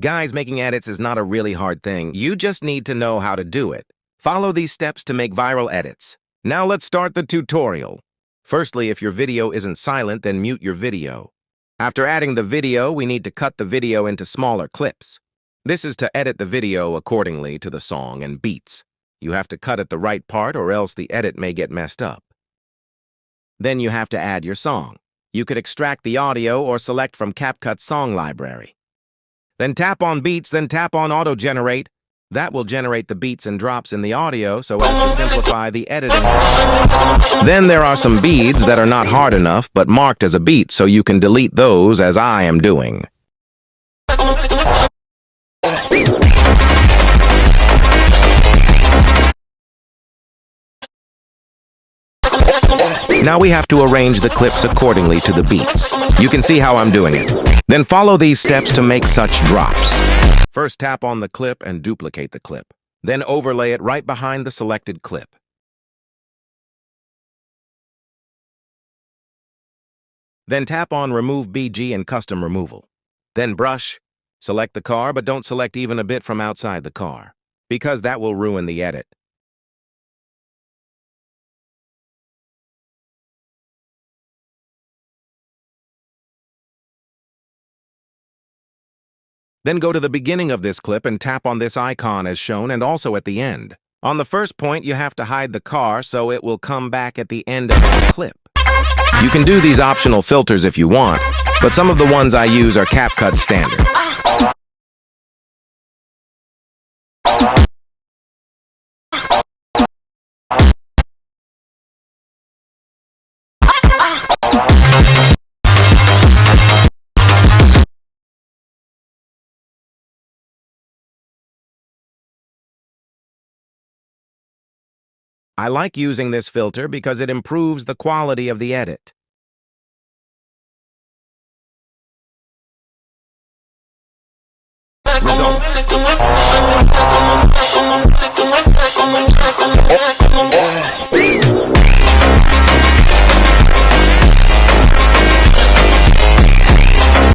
Guys, making edits is not a really hard thing. You just need to know how to do it. Follow these steps to make viral edits. Now let's start the tutorial. Firstly, if your video isn't silent, then mute your video. After adding the video, we need to cut the video into smaller clips. This is to edit the video accordingly to the song and beats. You have to cut at the right part or else the edit may get messed up. Then you have to add your song. You could extract the audio or select from CapCut's song library. Then tap on Beats, then tap on Auto-Generate. That will generate the beats and drops in the audio so as to simplify the editing. Then there are some beats that are not hard enough but marked as a beat, so you can delete those as I am doing. Now we have to arrange the clips accordingly to the beats. You can see how I'm doing it. Then follow these steps to make such drops. First, tap on the clip and duplicate the clip. Then overlay it right behind the selected clip. Then tap on Remove BG and Custom Removal. Then brush. Select the car, but don't select even a bit from outside the car, because that will ruin the edit. Then go to the beginning of this clip and tap on this icon as shown and also at the end. On the first point, you have to hide the car so it will come back at the end of the clip. You can do these optional filters if you want, but some of the ones I use are CapCut standard. I like using this filter because it improves the quality of the edit. Results.